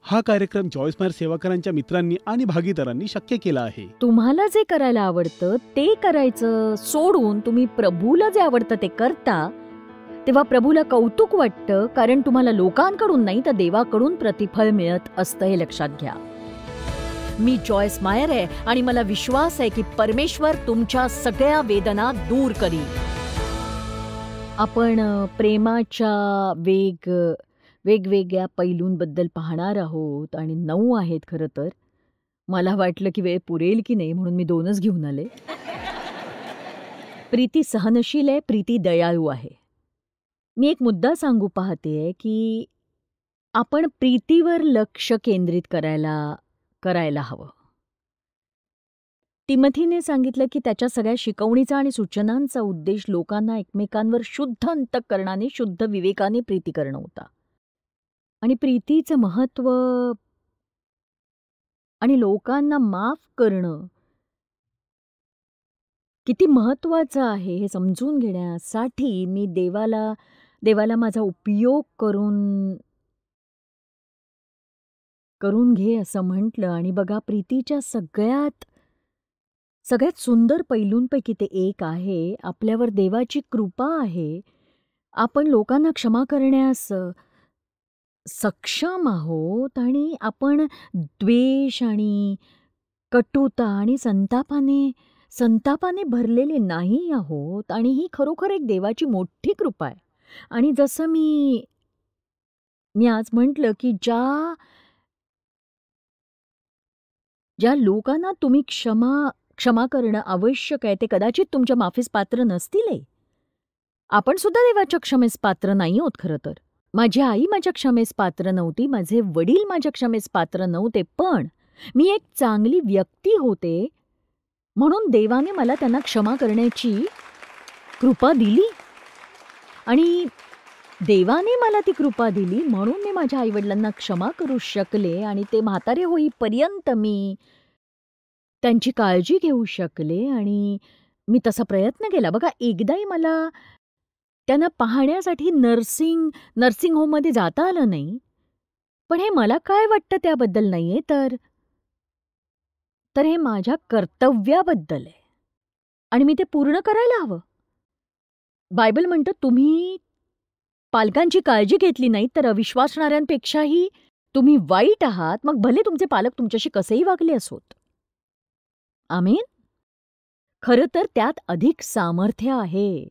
हा कार्यक्रम जॉयस मायर सेवाकरांच्या मित्रांनी आणि भागीदारांनी शक्य केला आहे. तुम्हाला जे करायला आवडतं ते करायचं सोडून तुम्ही प्रभूला जे आवडतं ते करता, तेव्हा प्रभूला कौतुक वाटतं, कारण तुम्हाला लोकांकडून नाही तर देवाकडून प्रतिफळ मिळत असतं हे लक्षात घ्या. मी जॉयस मायर आहे आणि मला विश्वास आहे की परमेश्वर तुमच्या सगळ्या वेदना दूर करील. आपण प्रेमाच्या वेगवेगळ्या पैलूंबद्दल पाहणार आहोत आणि 9 आहेत खरं तर. मला वाटलं की वेळ पुरेल की नाही म्हणून मी 2च घेऊन आले. प्रीती सहनशील आहे, प्रीती दयाळू आहे. मी एक मुद्दा सांगू पाहतेय की आपण प्रीतीवर लक्ष केंद्रित करायला हवं. तिमथीने सांगितलं की त्याच्या सगळ्या शिकवणीचा आणि सूचनांचा उद्देश लोकांना एकमेकांवर शुद्ध अंतःकरणाने, शुद्ध विवेकाने प्रीती करणं होता. आणि प्रीतीचं महत्त्व आणि लोकांना माफ करणं किती महत्त्वाचं आहे हे समजून घेण्यासाठी मी देवाला माझा उपयोग करून घे असं म्हटलं. आणि बघा, प्रीतीच्या सगळ्यात सुंदर पैलूंपैकी ते एक आहे, आपल्यावर देवाची कृपा आहे. आपण लोकांना क्षमा करण्यास सक्षम आहोत आणि आपण द्वेष आणि कटुता आणि संतापाने भरलेले नाही आहोत. आणि ही खरोखर एक देवाची मोठी कृपा आहे. आणि जसं मी आज म्हटलं की ज्या लोकांना तुम्ही क्षमा करणं आवश्यक आहे ते कदाचित तुमच्या माफीस पात्र नसतील. आपण सुद्धा देवाच्या क्षमेस पात्र नाही आहोत खरं तर. माझी आई माझ्या क्षमेस पात्र नव्हती, माझे वडील माझ्या क्षमेस पात्र नव्हते, पण मी एक चांगली व्यक्ती होते म्हणून देवाने मला त्यांना क्षमा करण्याची कृपा दिली. आणि देवाने मला ती कृपा दिली म्हणून मी माझ्या आईवडिलांना क्षमा करू शकले आणि ते म्हातारे होईपर्यंत मी त्यांची काळजी घेऊ शकले. आणि मी तसा प्रयत्न केला. बघा, एकदाही मला त्यांना पाहण्यासाठी नर्सिंग होममध्ये जाता आलं नाही. पण हे मला काय वाटतं त्याबद्दल नाहीये, तर हे माझ्या कर्तव्याबद्दल आहे आणि मी ते पूर्ण करायला हवं. बायबल म्हणतं, तुम्ही पालकांची काळजी घेतली नाही तर अविश्वासणाऱ्यांपेक्षाही तुम्ही वाईट आहात, मग भले तुमचे पालक तुमच्याशी कसेही वागले असोत. आमेन. खरं तर त्यात अधिक सामर्थ्य आहे.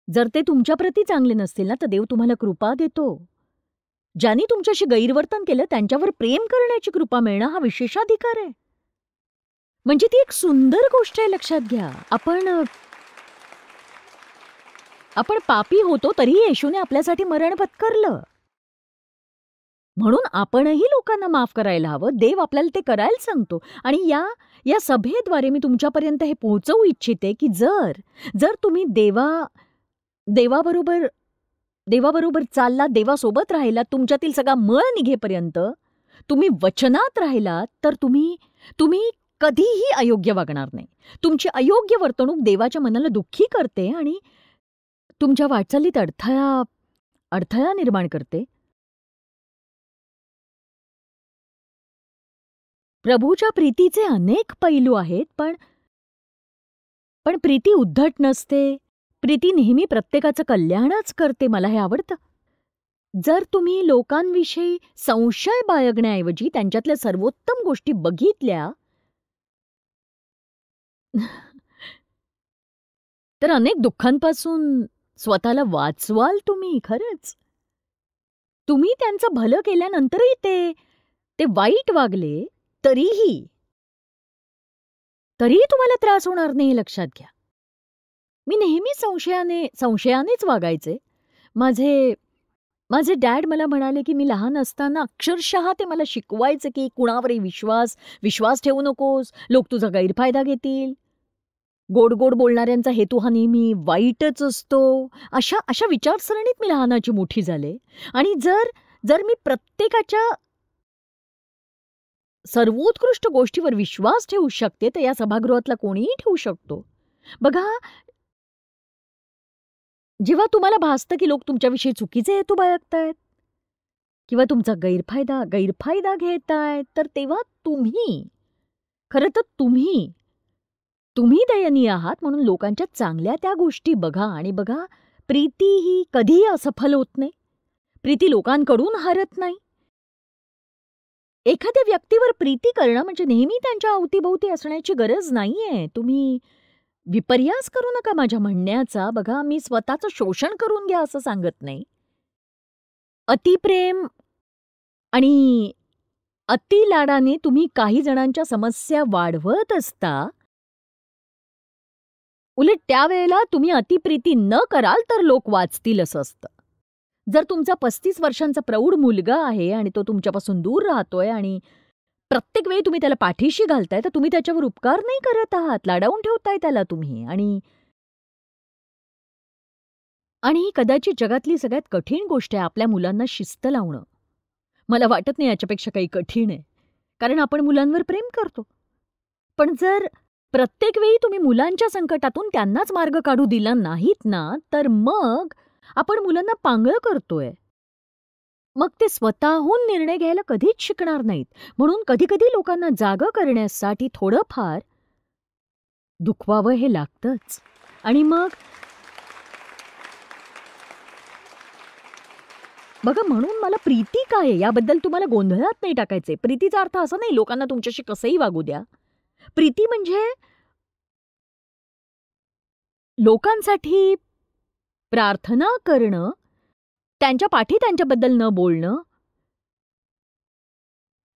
जर ते तुमच्याप्रती चांगले नसतील ना तर देव तुम्हाला कृपा देतो. ज्यांनी तुमच्याशी गैरवर्तन केलं त्यांच्यावर प्रेम करण्याची कृपा मिळणं हा विशेषाधिकार आहे. म्हणजे ती एक सुंदर गोष्ट आहे, लक्षात घ्या. आपण पापी होतो तरीही येशूने आपल्यासाठी मरण पत्करलं. म्हणून आपणही लोकांना माफ करायला हवं. देव आपल्याला ते करायला सांगतो. आणि या सभेद्वारे मी तुमच्यापर्यंत हे पोहोचवू इच्छिते की जर तुम्ही देवाबरोबर चाललात, देवासोबत राहिलात, तुमच्यातील सगळा मळ निघेपर्यंत तुम्ही वचनात राहिलात, तर तुम्ही कधीही अयोग्य वागणार नाही. तुमची अयोग्य वर्तणूक देवाच्या मनाला दुःखी करते आणि तुमच्या वाटचालीत अडथळा निर्माण करते. प्रभूच्या प्रीतीचे अनेक पैलू आहेत, पण प्रीती उद्धट नसते. प्रीती नेहमी प्रत्येकाचं कल्याणच करते. मला हे आवडतं. जर तुम्ही लोकांविषयी संशय बाळगण्याऐवजी त्यांच्यातल्या सर्वोत्तम गोष्टी बघितल्या तर अनेक दुःखांपासून स्वतःला वाचवाल तुम्ही. खरंच, तुम्ही त्यांचं भलं केल्यानंतरही ते वाईट वागले तरीही तुम्हाला त्रास होणार नाही, लक्षात घ्या. मी नेहमी संशयानेच वागायचे. माझे डॅड मला म्हणाले की मी लहान असताना अक्षरशः ते मला शिकवायचे की कुणावरही विश्वास ठेवू नकोस, लोक तुझा गैरफायदा घेतील, गोड बोलणाऱ्यांचा हेतू हा नेहमी वाईटच असतो. अशा विचारसरणीत मी लहानाची मोठी झाले. आणि जर मी प्रत्येकाच्या सर्वोत्कृष्ट गोष्टीवर विश्वास ठेवू शकते तर या सभागृहातला कोणीही ठेवू शकतो. बघा, जेव्हा तुम्हाला भासतं की लोक तुमच्याविषयी चुकीचे हेतू बाळगतायत, किंवा तुमचा गैरफायदा घेताय, तर तेव्हा खरं तर तुम्ही दयनीय आहात. म्हणून लोकांच्या चांगल्या त्या गोष्टी बघा आणि बघा, प्रीती ही कधीही असफल होत नाही. प्रीती लोकांकडून हरत नाही. एखाद्या व्यक्तीवर प्रीती करणं म्हणजे नेहमी त्यांच्या अवतीभोवती असण्याची गरज नाहीये. तुम्ही विपर्यास करू नका माझ्या म्हणण्याचा. बघा, मी स्वतःचं शोषण करून घ्या असं सांगत नाही. अतिप्रेम आणि अतिलाडाने तुम्ही काही जणांच्या समस्या वाढवत असता. उलट त्यावेळेला तुम्ही अतिप्रीती न कराल तर लोक वाचतील असं असतं. जर तुमचा 35 वर्षांचा प्रौढ मुलगा आहे आणि तो तुमच्यापासून दूर राहतोय आणि प्रत्येक वेळी तुम्ही त्याला पाठीशी घालताय, तर तुम्ही त्याच्यावर उपकार नाही करत आहात, लाडावून ठेवताय त्याला तुम्ही. आणि ही कदाचित जगातली सगळ्यात कठीण गोष्ट आहे, आपल्या मुलांना शिस्त लावणं. मला वाटत नाही याच्यापेक्षा काही कठीण आहे, कारण आपण मुलांवर प्रेम करतो. पण जर प्रत्येक वेळी तुम्ही मुलांच्या संकटातून त्यांनाच मार्ग काढू दिला नाहीत ना, तर मग आपण मुलांना पांगळं करतोय. मग ते स्वतःहून निर्णय घ्यायला कधीच शिकणार नाहीत. म्हणून कधी लोकांना जागं करण्यासाठी थोडंफार दुखवावं हे लागतंच. आणि मग बघा, म्हणून मला प्रीती काय आहे याबद्दल तुम्हाला गोंधळात नाही टाकायचे. प्रीतीचा अर्थ असा नाही लोकांना तुमच्याशी कसंही वागू द्या. प्रीती म्हणजे लोकांसाठी प्रार्थना करणं, त्यांच्या पाठी त्यांच्याबद्दल न बोलणं,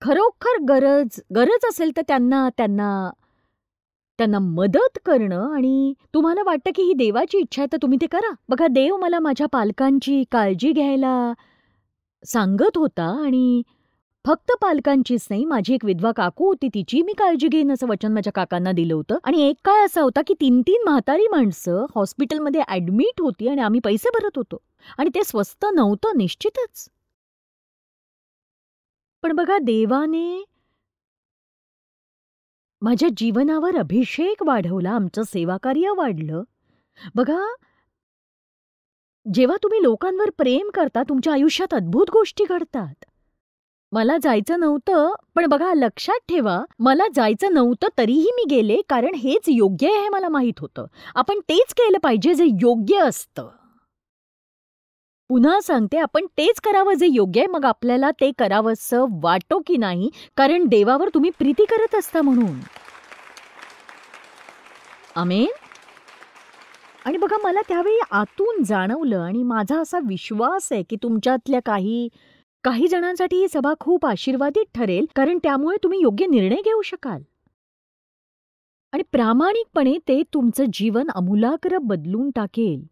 खरोखर गरज असेल तर त्यांना मदत करणं. आणि तुम्हाला वाटतं की ही देवाची इच्छा आहे तर तुम्ही ते करा. बघा, देव मला माझ्या पालकांची काळजी घ्यायला सांगत होता आणि फक्त पालकांचीच नाही, माझी एक विधवा काकू होती, तिची मी काळजी घेईन असं वचन माझ्या काकांना दिलं होतं. आणि एक काळ असा होता की 3 म्हातारी माणसं हॉस्पिटलमध्ये ऍडमिट होती आणि आम्ही पैसे भरत होतो. आणि ते स्वस्त नव्हतं निश्चितच. पण बघा, देवाने माझ्या जीवनावर अभिषेक वाढवला, आमचं सेवाकार्य वाढलं. बघा, जेव्हा तुम्ही लोकांवर प्रेम करता, तुमच्या आयुष्यात अद्भुत गोष्टी घडतात. मला जायचं नव्हतं, पण बघा, लक्षात ठेवा, मला जायचं नव्हतं तरीही मी गेले, कारण हेच योग्य आहे हे मला माहीत होतं. आपण तेच केलं पाहिजे जे योग्य असतं. पुन्हा सांगते, आपण तेच करावं जे योग्य आहे. मग आपल्याला ते करावंसं वाटो की नाही, कारण देवावर तुम्ही प्रीती करत असता म्हणून. आमेन. आणि बघा, मला त्यावेळी आतून जाणवलं आणि माझा असा विश्वास आहे की तुमच्यातल्या काही जणांसाठी ही सभा खूप आशीर्वादित ठरेल, कारण त्यामुळे तुम्ही योग्य निर्णय घेऊ शकाल. आणि प्रामाणिकपणे ते तुमचं जीवन आमूलाग्र बदलून टाकेल.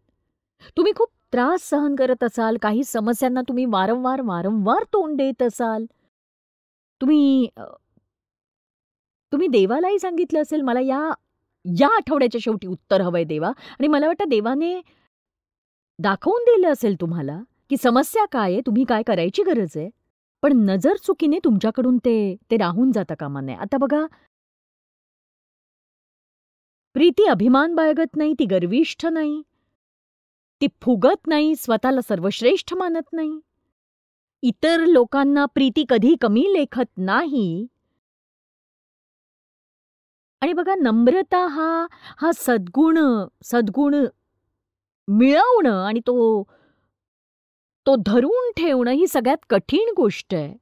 तुम्ही खूप त्रास सहन करत असाल, काही समस्यांना तुम्ही वारंवार तोंड देत असाल. तुम्ही देवालाही सांगितलं असेल, मला या आठवड्याच्या शेवटी उत्तर हवंय देवा. आणि मला वाटतं देवाने दाखवून दिलं असेल तुम्हाला की समस्या काय आहे, तुम्ही काय करायची गरज आहे. पण नजर चुकीने तुमच्याकडून ते राहून जाता कामा नये. आता बघा, प्रीती अभिमान बाळगत नाही, ती गर्विष्ठ नाही, ती फुगत नाही, स्वतःला सर्वश्रेष्ठ मानत नाही, इतर लोकांना प्रीती कधी कमी लेखत नाही. आणि बघा, नम्रता हा सद्गुण मिळवणं आणि तो धरून ठेवणं ही सगळ्यात कठीण गोष्ट आहे.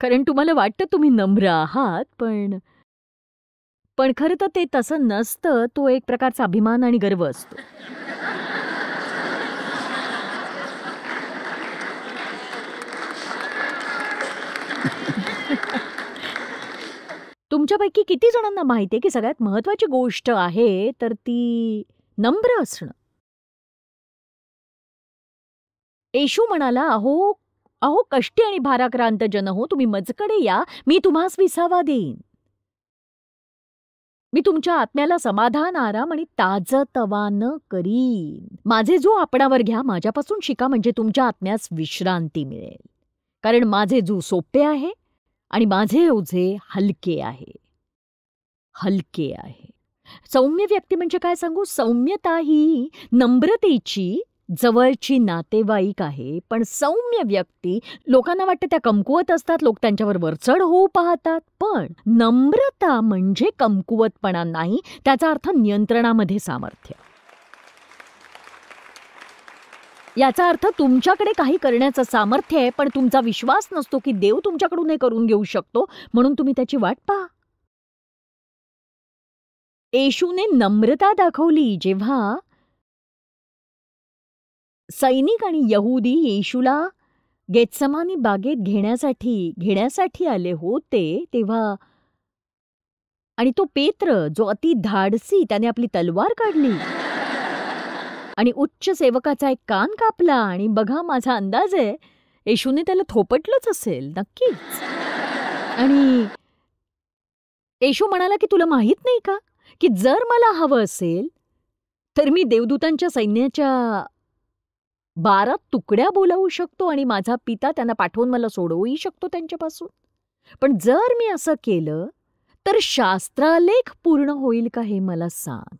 कारण तुम्हाला वाटतं तुम्ही नम्र आहात, पण खरं तर ते तसं नसतं. तो एक प्रकारचा अभिमान आणि गर्व असतो. तुमच्यापैकी किती जणांना माहिती आहे की सगळ्यात महत्वाची गोष्ट आहे तर ती नम्र असणं. येशू म्हणाला, अहो कष्टी आणि भाराक्रांत जन हो, तुम्ही मजकडे या, मी तुम्हास विसावा देईन. मी तुमच्या आत्म्याला समाधान, आराम आणि ताजतवानं करीन. माझे जो आपणावर घ्या, माझ्यापासून शिका, म्हणजे तुमच्या आत्म्यास विश्रांती मिळेल. कारण माझे जू सोपे आहे आणि माझे ओझे हलके आहे. सौम्य व्यक्ती म्हणजे काय सांगू? सौम्यता ही नम्रतेची जवळची नातेवाईक आहे, पण सौम्य व्यक्ती, लोकांना वाटतं त्या कमकुवत असतात, लोक त्यांच्यावर वरचढ होऊ पाहतात. पण नम्रता म्हणजे कमकुवतपणा नाही, त्याचा अर्थ नियंत्रणामध्ये सामर्थ्य. याचा अर्थ तुमच्याकडे काही करण्याचं सामर्थ्य आहे, पण तुमचा विश्वास नसतो की देव तुमच्याकडून हे करून घेऊ शकतो, म्हणून तुम्ही त्याची वाट पहा. येशूने नम्रता दाखवली जेव्हा सैनिक आणि यहुदी येशूला गेत्समानी बागेत घेण्यासाठी आले होते तेव्हा, आणि तो पेत्र जो अति धाडसी, त्याने आपली तलवार काढली आणि उच्च सेवकाचा एक कान कापला. आणि बघा, माझा अंदाज आहे येशूने त्याला थोपटलंच असेल नक्कीच. आणि येशू म्हणाला की तुला माहित नाही का की जर मला हवं असेल तर मी देवदूतांच्या सैन्याच्या 12 तुकड्या बोलावू शकतो आणि माझा पिता त्यांना पाठवून मला सोडवूही शकतो त्यांच्यापासून. पण जर मी असं केलं तर शास्त्रालेख पूर्ण होईल का हे मला सांग.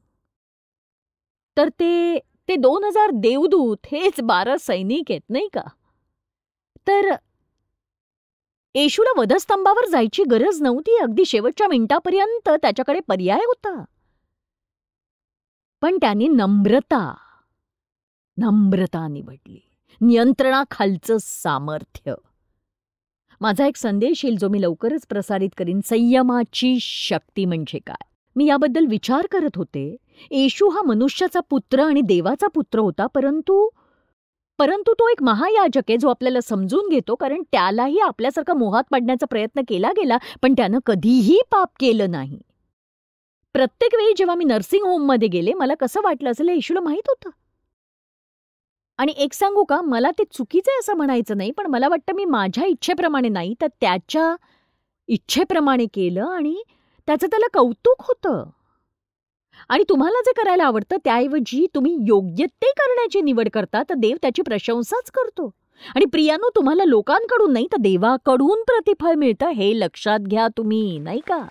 तर ते 2000 देवदूत हेच 12 सैनिक आहेत, नाही का. तर येशूला वधस्तंभावर जायची गरज नव्हती. अगदी शेवटच्या मिनिटापर्यंत त्याच्याकडे पर्याय होता. पण त्यांनी नम्रता निवडली. नियंत्रणाखालचं सामर्थ्य. माझा एक संदेश येईल जो मी लवकरच प्रसारित करीन, संयमाची शक्ती म्हणजे काय. मी याबद्दल विचार करत होते. येशू हा मनुष्याचा पुत्र आणि देवाचा पुत्र होता, परंतु तो एक महायाजक आहे जो आपल्याला समजून घेतो, कारण त्यालाही आपल्यासारखा मोहात पाडण्याचा प्रयत्न केला गेला, पण त्यानं कधीही पाप केलं नाही. प्रत्येक वेळी जेव्हा मी नर्सिंग होममध्ये गेले, मला कसं वाटलं असेल हे येशूला माहित होतं. आणि एक सांगू का, मला ते चुकीचं आहे असं म्हणायचं नाही, पण मला वाटतं मी माझ्या इच्छेप्रमाणे नाही तर त्याच्या इच्छेप्रमाणे केलं आणि त्याचं त्याला कौतुक होतं. आणि तुम्हाला जे करायला आवडतं त्याऐवजी तुम्ही योग्य ते करण्याची निवड करता तर देव त्याची प्रशंसाच करतो. आणि प्रियानो, तुम्हाला लोकांकडून नाही तर देवाकडून प्रतिफळ मिळतं, हे लक्षात घ्या तुम्ही, नाही का.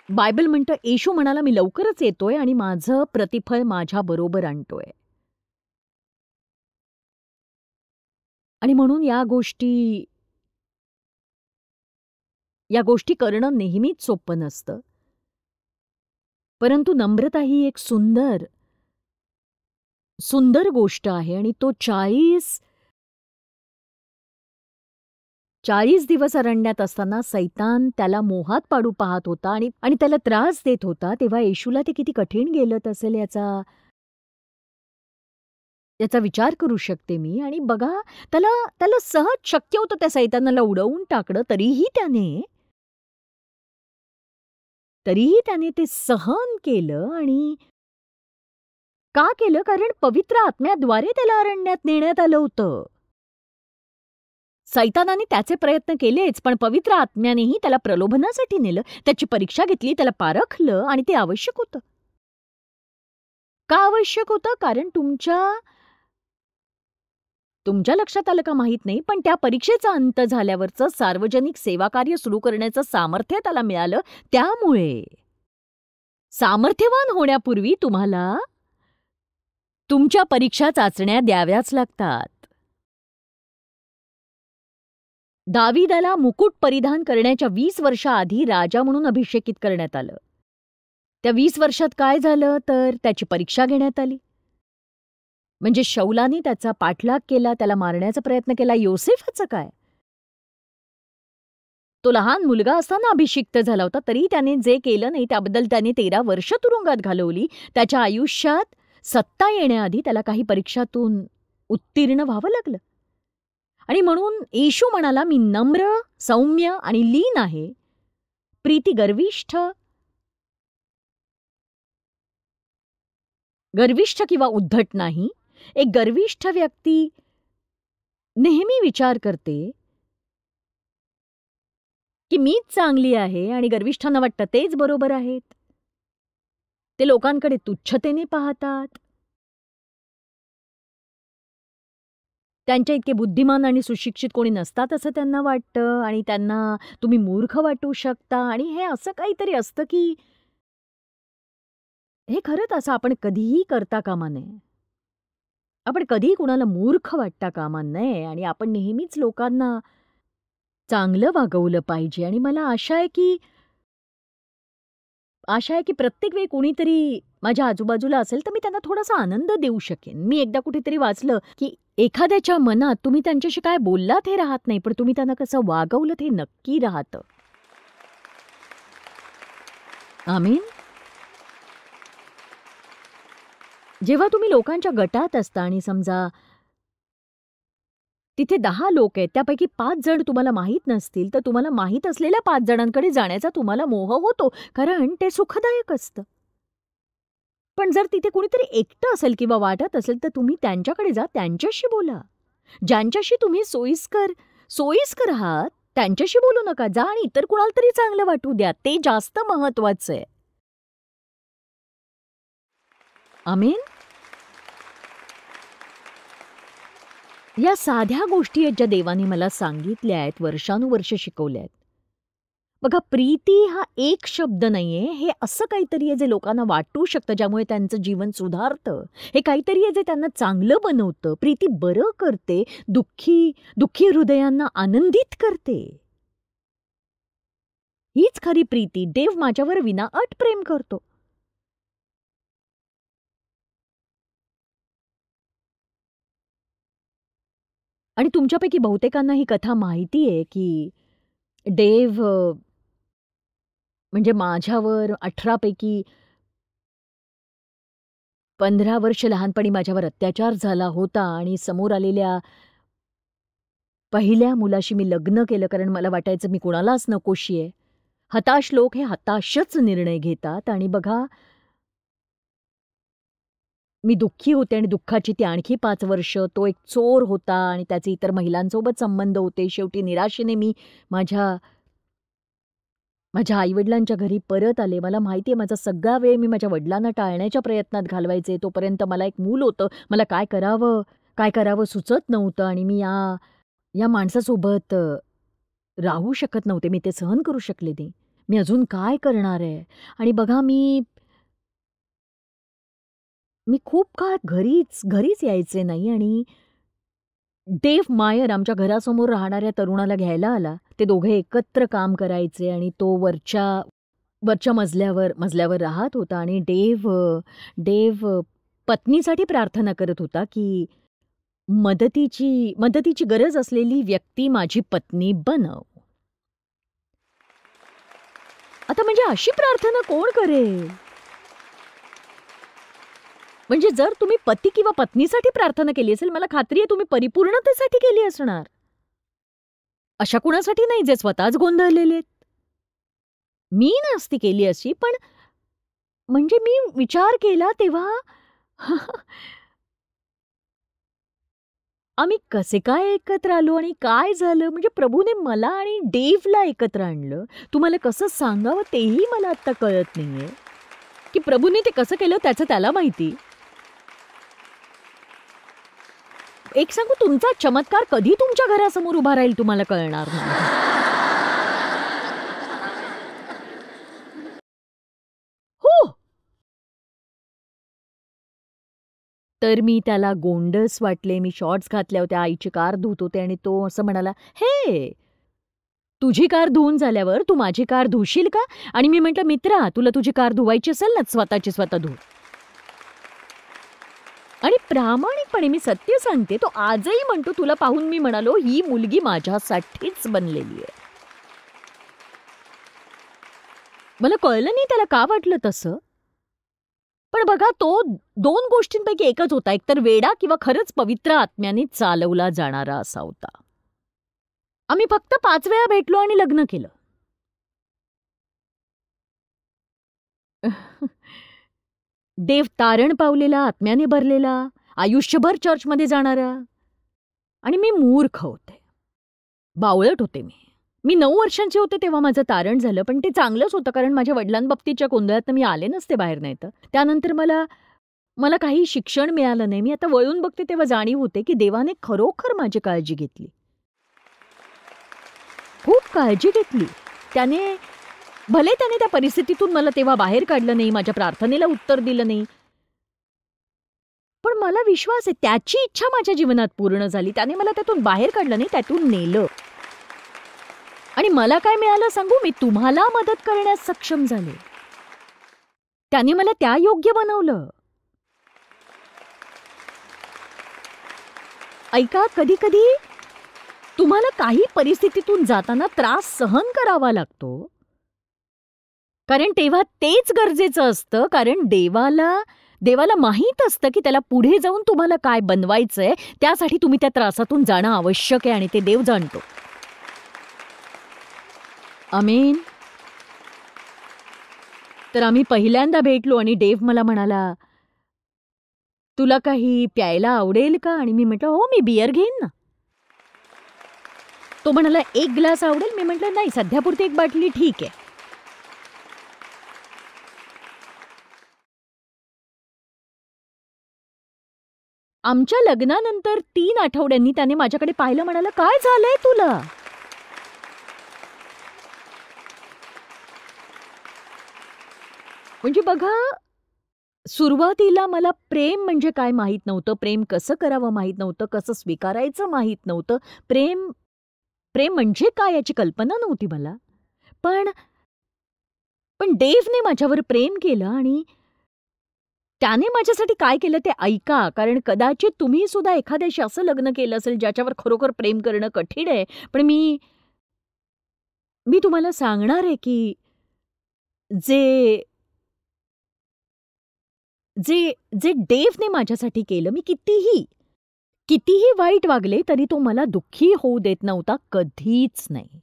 बायबल म्हणतं, येशू म्हणाला मी लवकरच येतोय आणि माझं प्रतिफळ माझ्या बरोबर आणतोय. आणि म्हणून या गोष्टी करणं नेहमीच सोपं नसतं. परंतु नम्रता ही एक सुंदर गोष्ट आहे. आणि तो 40 दिवस अरण्यात असताना सैतान त्याला मोहात पाडू पाहत होता आणि त्याला त्रास देत होता. तेव्हा येशूला ते किती कठीण गेलं असेल याचा विचार करू शकते मी. आणि बघा, त्याला सहज शक्य होतं त्या सैतानाला उडवून टाकणं, तरीही त्याने ते सहन केलं. आणि का केलं? कारण पवित्र आत्म्याद्वारे त्याला अरण्यात नेण्यात आलं होतं. सैतानाने त्याचे प्रयत्न केलेच, पण पवित्र आत्म्यानेही त्याला प्रलोभनासाठी नेलं, त्याची परीक्षा घेतली, त्याला पारखलं. आणि ते आवश्यक होतं. का आवश्यक होतं? कारण तुमच्या लक्षात आलं का माहित नाही, पण त्या परीक्षेचा अंत झाल्यावरचं सार्वजनिक सेवाकार्य सुरू करण्याचं सामर्थ्य त्याला मिळालं. त्यामुळे सामर्थ्यवान होण्यापूर्वी तुम्हाला तुमच्या परीक्षा चाचण्या द्याव्याच लागतात. दाविदाला मुकुट परिधान करण्याच्या 20 वर्षाआधी राजा म्हणून अभिषेकित करण्यात आलं. त्या 20 वर्षात काय झालं तर त्याची परीक्षा घेण्यात आली. म्हणजे शौलाने त्याचा पाठलाग केला, त्याला मारण्याचा प्रयत्न केला. योसेफचं काय? तो लहान मुलगा असताना अभिषिक्त झाला होता, तरी त्याने जे केलं नाही त्याबद्दल त्याने 13 वर्ष तुरुंगात घालवली. त्याच्या आयुष्यात सत्ता येण्याआधी त्याला काही परीक्षातून उत्तीर्ण व्हावं लागलं. आणि म्हणून येशू म्हणाला, मी नम्र, सौम्य आणि लीन आहे. प्रीती गर्विष्ठ किंवा उद्धट नाही. एक गर्विष्ठ व्यक्ती नेहमी विचार करते की मीच चांगली आहे आणि गर्विष्ठांना वाटतं तेच बरोबर आहेत. ते लोकांकडे तुच्छतेने पाहतात. त्यांच्या इतके बुद्धिमान आणि सुशिक्षित कोणी नसतात असं त्यांना वाटतं आणि त्यांना तुम्ही मूर्ख वाटू शकता आणि हे असं काहीतरी असतं की हे खरंच असं आपण कधीही करता कामा नये. आपण कधीही कुणाला मूर्ख वाटता कामा नये आणि आपण नेहमीच लोकांना चांगलं वागवलं पाहिजे आणि मला आशा आहे की प्रत्येक वेळी कोणीतरी माझ्या आजूबाजूला असेल तर मी त्यांना थोडासा आनंद देऊ शकेन. मी एकदा कुठेतरी वाचलं की एखाद्याच्या मनात तुम्ही त्यांच्याशी काय बोललात हे राहत नाही, पण तुम्ही त्यांना कसं वागवलं हे नक्की राहतं. आमीन. जेव्हा तुम्ही लोकांच्या गटात असता आणि समजा तिथे 10 लोक आहेत, त्यापैकी 5 जण तुम्हाला माहीत नसतील, तर तुम्हाला माहीत असलेल्या 5 जणांकडे जाण्याचा तुम्हाला मोह होतो, कारण ते सुखदायक असतं. पण जर तिथे कुणीतरी एकटं असेल किंवा वाटत असेल, तर तुम्ही त्यांच्याकडे जा, त्यांच्याशी बोला. ज्यांच्याशी तुम्ही सोयीस्कर आहात, त्यांच्याशी बोलू नका. जा आणि इतर कुणाला तरी चांगलं वाटू द्या. ते जास्त महत्वाचं आहे. आमीन. या साध्या गोष्टी आहेत ज्या देवाने मला सांगितल्या आहेत, वर्षानुवर्ष शिकवल्या आहेत. बघा, प्रीती हा एक शब्द नाहीये, हे असं काहीतरी आहे जे लोकांना वाटू शकतं, ज्यामुळे त्यांचं जीवन सुधारतं. हे काहीतरी आहे जे त्यांना चांगलं बनवतं. प्रीती बरं करते, दुःखी हृदयांना आनंदित करते. हीच खरी प्रीती. देव माझ्यावर विनाअट प्रेम करतो. आणि तुमच्यापैकी बहुतेकांना ही कथा माहिती आहे की देव म्हणजे माझ्यावर 18 पैकी 15 वर्ष लहानपणी माझ्यावर अत्याचार झाला होता आणि समोर आलेल्या पहिल्या मुलाशी मी लग्न केलं, कारण मला वाटायचं मी कुणालाच नकोशी आहे. हताश लोक हे हताशच निर्णय घेतात आणि बघा, मी दुःखी होते आणि दुःखाची ती आणखी 5 वर्ष. तो एक चोर होता आणि त्याचे इतर महिलांसोबत संबंध होते. शेवटी निराशेने मी माझ्या आईवडिलांच्या घरी परत आले. मला माहिती आहे माझा सगळा वेळ मी माझ्या वडिलांना टाळण्याच्या प्रयत्नात घालवायचे. तोपर्यंत मला एक मूल होतं. मला काय करावं सुचत नव्हतं आणि मी या माणसासोबत राहू शकत नव्हते. मी ते सहन करू शकले नाही. मी अजून काय करणार आहे? आणि बघा, मी खूप काळ घरीच यायचे नाही आणि डेव्ह मायर आमच्या घरासमोर राहणाऱ्या तरुणाला घ्यायला आला. ते दोघे एकत्र काम करायचे आणि तो वरच्या मजल्यावर राहत होता आणि डेव्ह पत्नीसाठी प्रार्थना करत होता की मदतीची गरज असलेली व्यक्ती माझी पत्नी बनव. आता म्हणजे अशी प्रार्थना कोण करेल? म्हणजे जर तुम्ही पती किंवा पत्नीसाठी प्रार्थना केली असेल, मला खात्री आहे तुम्ही परिपूर्णतेसाठी केली असणार. अशा कुणासाठी नाही जे स्वतःच गोंधळलेले आहेत. मी नसती केली अशी, पण म्हणजे मी विचार केला तेव्हा आम्ही कसे काय एकत्र आलो आणि काय झालं, म्हणजे प्रभूने मला आणि डेव्हला एकत्र आणलं. तुम्हाला कसं सांगावं तेही मला आता कळत नाहीये की प्रभूने ते कसं केलं, त्याचं त्याला माहिती. एक सांगू, तुमचा चमत्कार कधी तुमच्या घरासमोर उभा राहील तुम्हाला कळणार नाही. हो. तर मी त्याला गोंडस वाटले. मी शॉर्ट्स घातल्या होत्या, आईची कार धुत होते आणि तो असं म्हणाला, हे तुझी कार धुवून झाल्यावर तू माझी कार धुशील का? आणि मी म्हटलं, मित्रा, तुला तुझी कार धुवायची असेल ना, स्वतःची स्वतः धु. आणि प्रामाणिकपणे मी सत्य सांगते, तो आजही म्हणतो, तुला पाहून मी म्हणालो ही मुलगी माझ्यासाठीच बनलेली आहे. मला कळलं नाही त्याला का वाटलं तसं. पण बघा, तो 2 गोष्टींपैकी एकच होता. एकतर वेडा किंवा खरंच पवित्र आत्म्याने चालवला जाणारा असा होता. आम्ही फक्त 5 वेळा भेटलो आणि लग्न केलं. देव तारण पावलेला, आत्म्याने भरलेला, आयुष्यभर चर्चमध्ये जाणारा. आणि मी मूर्ख होते, बावळट होते. मी 9 वर्षांची होते तेव्हा माझं तारण झालं, पण ते चांगलंच होतं, कारण माझ्या वडिलांबाबतीच्या गोंधळात मी आले नसते बाहेर. नाही तर त्यानंतर मला मला काही शिक्षण मिळालं नाही. मी आता वळून बघते तेव्हा जाणीव होते की देवाने खरोखर माझी काळजी घेतली. खूप काळजी घेतली. भले त्याने त्या परिस्थितीतून मला तेव्हा बाहेर काढलं नाही, माझ्या प्रार्थनेला उत्तर दिलं नाही. पण मला विश्वास आहे त्याची इच्छा माझ्या जीवनात पूर्ण झाली. त्याने मला त्यातून बाहेर काढलं नाही, त्यातून नेलं. आणि मला काय मिळालं सांगू? मी तुम्हाला मदत करण्यास सक्षम झाले. त्याने मला त्या योग्य बनवलं. ऐका, कधी कधी तुम्हाला काही परिस्थितीतून जाताना त्रास सहन करावा लागतो, कारण तेव्हा तेच गरजेचं असतं. कारण देवाला माहीत असतं की त्याला पुढे जाऊन तुम्हाला काय बनवायचंय. त्यासाठी तुम्ही त्या त्रासातून जाणं आवश्यक आहे आणि ते देव जाणतो. आमेन. तर आम्ही पहिल्यांदा भेटलो आणि देव मला म्हणाला, तुला काही प्यायला आवडेल का? आणि मी म्हटलं, हो, मी बियर घेईन ना. तो म्हणाला, 1 ग्लास आवडेल? मी म्हटलं, नाही, सध्यापुरती 1 बाटली ठीक आहे. आमच्या लग्नानंतर 3 आठवड्यांनी त्याने माझ्याकडे पाहिलं, म्हणाला, काय झालंय तुला? म्हणजे बघा, सुरुवातीला मला प्रेम म्हणजे काय माहीत नव्हतं. प्रेम कसं करावं माहीत नव्हतं. कसं स्वीकारायचं माहीत नव्हतं. प्रेम म्हणजे काय याची कल्पना नव्हती मला. पण देवने माझ्यावर प्रेम केलं आणि त्याने माझ्यासाठी काय केलं ते ऐका. कारण कदाचित तुम्ही सुद्धा एखाद्याशी असं लग्न केलं असेल ज्याच्यावर खरोखर प्रेम करणं कठीण आहे. पण मी तुम्हाला सांगणार आहे की जे जे जे देवने माझ्यासाठी केलं, मी कितीही वाईट वागले तरी तो मला दुःखी होऊ देत नव्हता, कधीच नाही.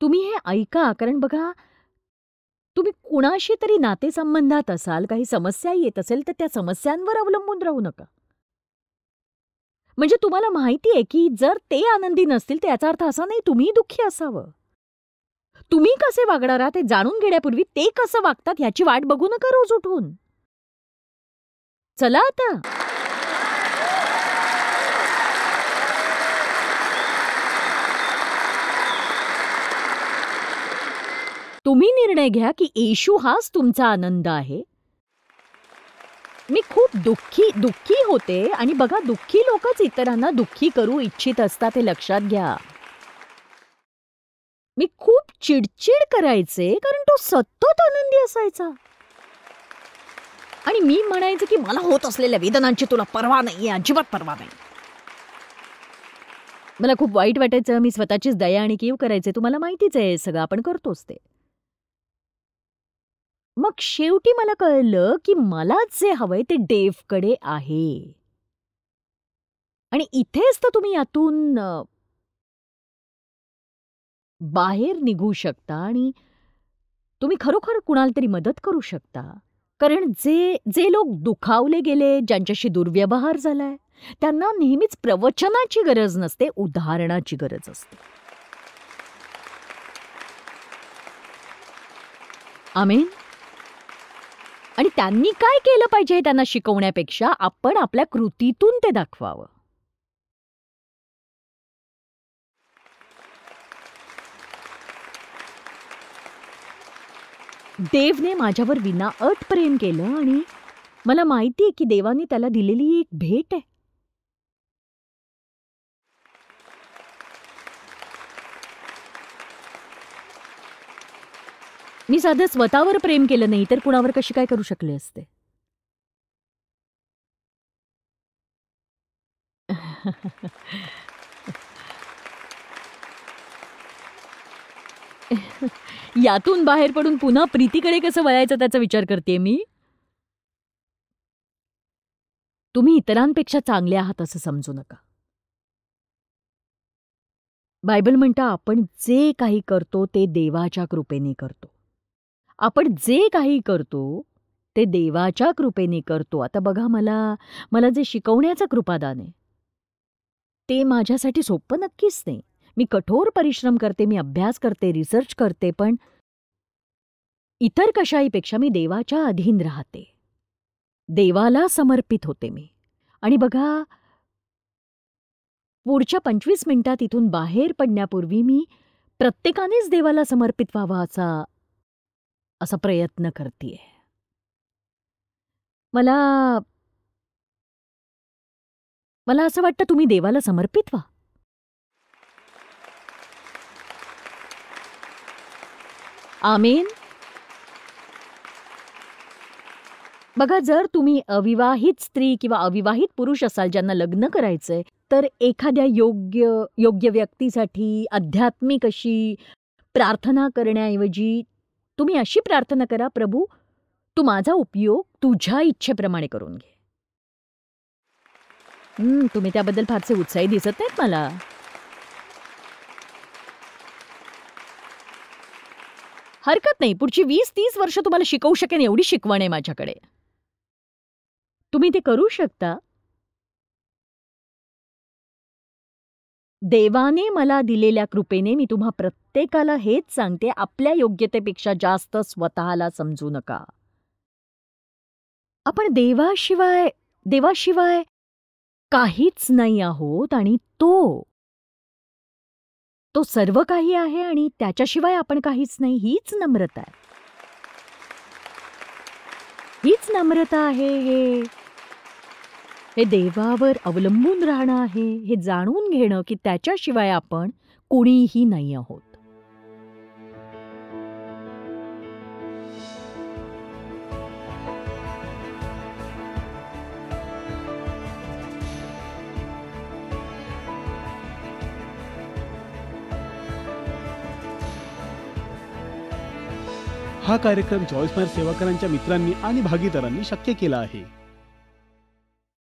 तुम्ही हे ऐका, कारण बघा, तुम्ही कुणाशी तरी नातेसंबंधात असाल, काही समस्या येत असेल तर त्या समस्यांवर अवलंबून राहू नका. म्हणजे तुम्हाला माहिती आहे की जर ते आनंदी नसतील तर याचा अर्थ असा नाही तुम्ही दुःखी असावं. तुम्ही कसे वागणार आहात हे जाणून घेण्यापूर्वी ते कसं वागतात ह्याची वाट बघू नका रोज उठून. चला आता. तुम्ही निर्णय घ्या की येशू हाच तुमचा आनंद आहे. मी खूप दुःखी होते आणि बघा, दुःखी लोकच इतरांना दुःखी करू इच्छित असतात हे लक्षात घ्या. मी खूप चिडचिड करायचे कारण तो सतत आनंदी असायचा. आणि मी म्हणायचे की मला होत असलेल्या वेदनांची तुला पर्वा नाहीये, अजिबात पर्वा नाही. मला खूप वाईट वाटायचं. मी स्वतःचीच दया आणि कीव करायचे. तुम्हाला माहितीच आहे सगळं, आपण करतोच ते. मग शेवटी मला कळलं की मला जे हवंय ते देवकडे आहे. आणि इथेच तर तुम्ही यातून बाहेर निघू शकता आणि तुम्ही खरोखर कुणाला तरी मदत करू शकता. कारण जे लोक दुखावले गेले, ज्यांच्याशी दुर्व्यवहार झालाय, त्यांना नेहमीच प्रवचनाची गरज नसते, उदाहरणाची गरज असते. आमेन. आणि त्यांनी काय केलं पाहिजे हे त्यांना शिकवण्यापेक्षा आपण आपल्या कृतीतून ते दाखवावं. देवने माझ्यावर विनाअट प्रेम केलं आणि मला माहिती आहे की देवाने त्याला दिलेली एक भेट आहे. मी साधं स्वतःवर प्रेम केलं नाही तर कुणावर कशी काय करू शकले असते. यातून बाहेर पडून पुन्हा प्रीतीकडे कसं वळायचं त्याचा विचार करते मी. तुम्ही इतरांपेक्षा चांगले आहात असं समजू नका. बायबल म्हणतं आपण जे काही करतो ते देवाच्या कृपेने करतो. आपण जे काही करतो ते देवाच्या कृपेने करतो. आता बघा, मला जे शिकवण्याचं कृपादान आहे ते माझ्यासाठी सोपं नक्कीच नाही. मी कठोर परिश्रम करते, मी अभ्यास करते, रिसर्च करते, पण इतर कशाहीपेक्षा मी देवाच्या अधीन राहते. देवाला समर्पित होते मी. आणि बघा, पुढच्या 25 मिनिटात इथून बाहेर पडण्यापूर्वी मी प्रत्येकानेच देवाला समर्पित व्हावं असा प्रयत्न करतेय. मला मला असं वाटतं तुम्ही देवाला समर्पित व्हा. आमेन. बघा, जर तुम्ही अविवाहित स्त्री किंवा अविवाहित पुरुष असाल ज्यांना लग्न करायचंय, तर एखाद्या योग्य व्यक्तीसाठी आध्यात्मिक अशी प्रार्थना करण्याऐवजी तुम्ही अशी प्रार्थना करा, प्रभू, तू माझा उपयोग तुझ्या इच्छेप्रमाणे करून घे. तुम्ही त्याबद्दल फारसे उत्साही दिसत नाहीत मला. हरकत नाही, पुढची 20-30 वर्ष तुम्हाला शिकवू शकेन एवढी शिकवण आहे माझ्याकडे. तुम्ही ते करू शकता. देवाने मला दिलेल्या कृपेने मी तुम्हा प्रत्येकाला हेच सांगते, आपल्या योग्यतेपेक्षा जास्त स्वतःला समजू नका. आपण देवाशिवाय काहीच नाही आहोत आणि तो सर्व काही आहे आणि त्याच्याशिवाय आपण काहीच नाही. हीच नम्रता आहे. हे देवावर अवलंबून राहणं आहे. हे जाणून घेणं की त्याच्याशिवाय आपण कोणीही नाही आहोत. हा कार्यक्रम जॉयस मेयर सेवाकरांच्या मित्रांनी आणि भागीदारांनी शक्य केला आहे.